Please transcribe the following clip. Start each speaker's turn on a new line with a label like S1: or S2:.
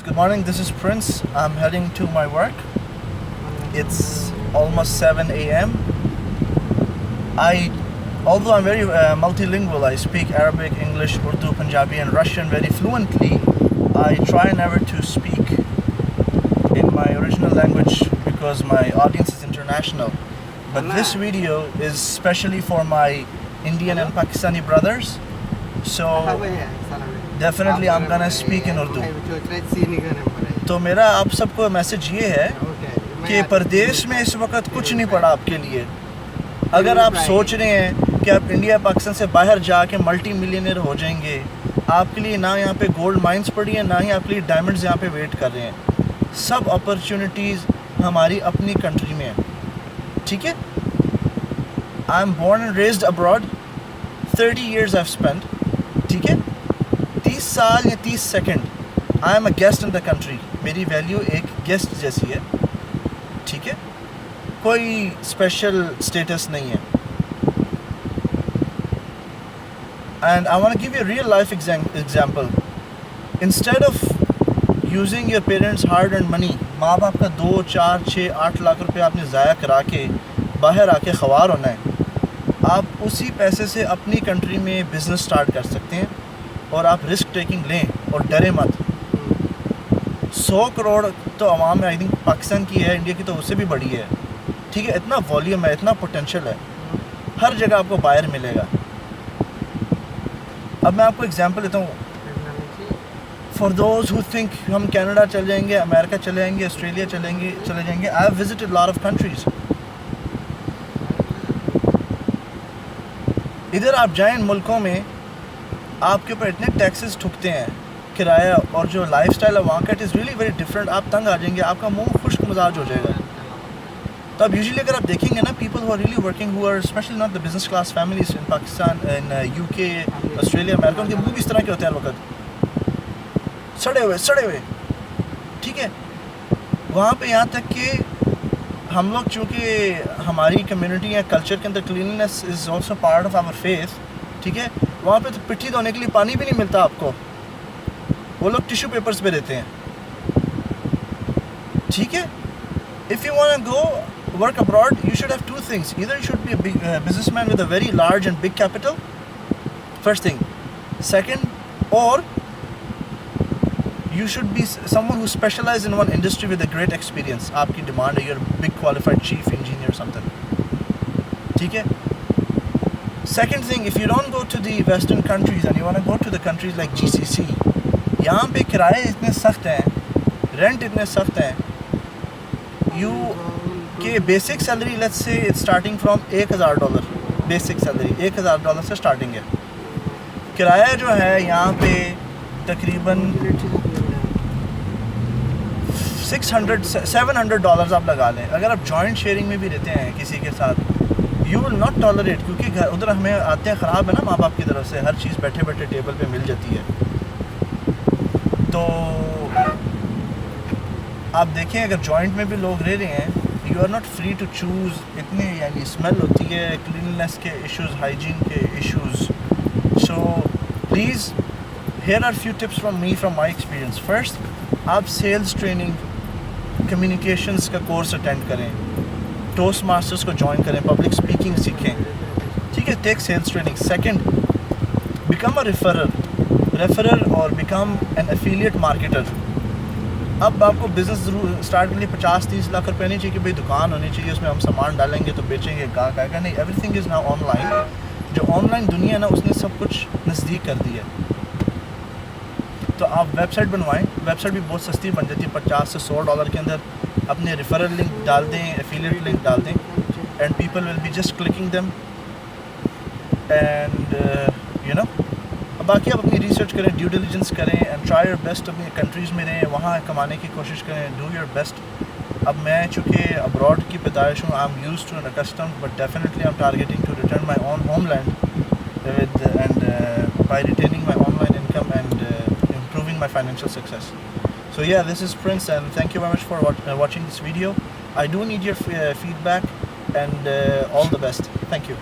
S1: Good morning, this is Prince. I'm heading to my work. It's almost 7 a.m. Although I'm very multilingual, I speak Arabic, English, Urdu, Punjabi and Russian very fluently. I try never to speak in my original language because my audience is international. But this video is specially for my Indian and Pakistani brothers. So definitely I'm gonna speak in Urdu. तो मेरा आप सबको message ये है कि परदेश में इस वक्त कुछ नहीं पड़ा आपके लिए. अगर आप सोच रहे हैं कि आप इंडिया पाकिस्तान से बाहर जाके मल्टी मिलियनर हो जाएंगे, आपके लिए ना यहाँ पे गोल्ड माइंस पड़ी है, ना ही आपके लिए डायमंड्स यहाँ पे वेट कर रहे हैं. सब अपॉर्चुनिटीज़ हमारी अपनी कंट्री में है. ठीक है. I am born and raised abroad. 30 years I've spent. ठीक है. 30 साल या 30 second I am a guest in the country. मेरी वैल्यू एक गेस्ट जैसी है. ठीक है. कोई स्पेशल स्टेटस नहीं है. And I want to give you a real life example. Instead of using your parents hard and money, माँ बाप का 2, 4, 6, 8 लाख रुपए आपने ज़ाया करा के बाहर आके ख्वार होना है, आप उसी पैसे से अपनी कंट्री में बिज़नेस स्टार्ट कर सकते हैं. और आप रिस्क टेकिंग लें और डरे मत. 100 करोड़ तो आवाम है, आई थिंक पाकिस्तान की है, इंडिया की तो उससे भी बड़ी है. ठीक है. इतना वॉल्यूम है, इतना पोटेंशियल है, हर जगह आपको बायर मिलेगा. अब मैं आपको एग्जांपल देता हूँ. फॉर दोज हु थिंक हम कनाडा चले जाएंगे, अमेरिका चले जाएंगे, ऑस्ट्रेलिया चले जाएंगे. I have visited lot of countries. इधर आप जाएं मुल्कों में, आपके ऊपर इतने टैक्सेस ठुकते हैं, किराया, और जो लाइफस्टाइल है वहाँ का, it is really very different. आप तंग आ जाएंगे, आपका मुंह खुश्क मिजाज हो जाएगा. तो अब यूजुअली अगर आप देखेंगे ना, people who are really working, who are specially not the business class families in Pakistan, in UK, Australia, America, उनके मुँह भी इस तरह के होते हैं हर वक्त सड़े हुए. ठीक है. वहाँ पे यहाँ तक कि हम लोग, चूँकि हमारी कम्युनिटी या कल्चर के अंदर cleanliness is also part of our faith. ठीक है. वहाँ पे तो पिट्ठी धोने के लिए पानी भी नहीं मिलता आपको, वो लोग टिश्यू पेपर्स पे देते हैं. ठीक है. If you want to go work abroad, you should have 2 things. Either you should be a big businessman with a very large and big capital, first thing. Second, or you should be someone who specializes in one industry with a great experience. आपकी demand है, you're a big qualified chief engineer or something. ठीक है. Second thing, if you don't go to the western countries and you want to go to the countries like GCC, यहाँ पे किराए इतने सख्त हैं, रेंट इतने सख्त हैं. यू के basic salary, let's say it's starting from $1,000. Basic salary $1,000 से स्टार्टिंग है. किराया जो है यहाँ पे तकरीबन $700 आप लगा लें. अगर आप जॉइंट शेयरिंग में भी रहते हैं किसी के साथ, यू विल नॉट टॉलरेट, क्योंकि घर उधर हमें आते हैं ख़राब है ना माँ बाप की तरफ से, हर चीज़ बैठे बैठे टेबल पे मिल जाती है. तो आप देखें, अगर जॉइंट में भी लोग रह रहे हैं, you are not free to choose. इतने यानी स्मेल होती है, क्लीननेस के इश्यूज़, हाइजीन के issues. So please, here are few tips from me, from my experience. First, आप सेल्स ट्रेनिंग, कम्युनिकेशंस का कोर्स अटेंड करें, टोस्ट मास्टर्स को ज्वाइन करें, पब्लिक स्पीकिंग सीखें. ठीक है. Take sales training. Second, become a referrer और बिकम एन एफिलिएट मार्केटर. अब आपको बिज़नेस ज़रूर स्टार्ट के लिए 50-30 लाख रुपये नहीं चाहिए कि भाई दुकान होनी चाहिए, उसमें हम सामान डालेंगे तो बेचेंगे, गाहक आएगा. नहीं, एवरीथिंग इज़ नाउ ऑनलाइन. जो ऑनलाइन दुनिया है ना, उसने सब कुछ नज़दीक कर दिया है. तो आप वेबसाइट बनवाएं. वेबसाइट भी बहुत सस्ती बन जाती है, $50 से $100 के अंदर. अपने रेफरल लिंक डाल दें, एफिलिएट लिंक डाल दें, and people will be just clicking them. And you know, बाकी आप अपनी रिसर्च करें, ड्यू डिलिजेंस करें, एंड ट्राई योर बेस्ट. अपनी कंट्रीज़ में रहें, वहाँ कमाने की कोशिश करें, डू योर बेस्ट. अब मैं चूँकि अब्रॉड की पैदाइश हूँ, I am used to and accustomed, but definitely I am targeting to return my own homeland and by retaining my online income and improving my financial success. So yeah, this is Prince, and thank you very much for watching this video. I do need your feedback, and all the best. Thank you.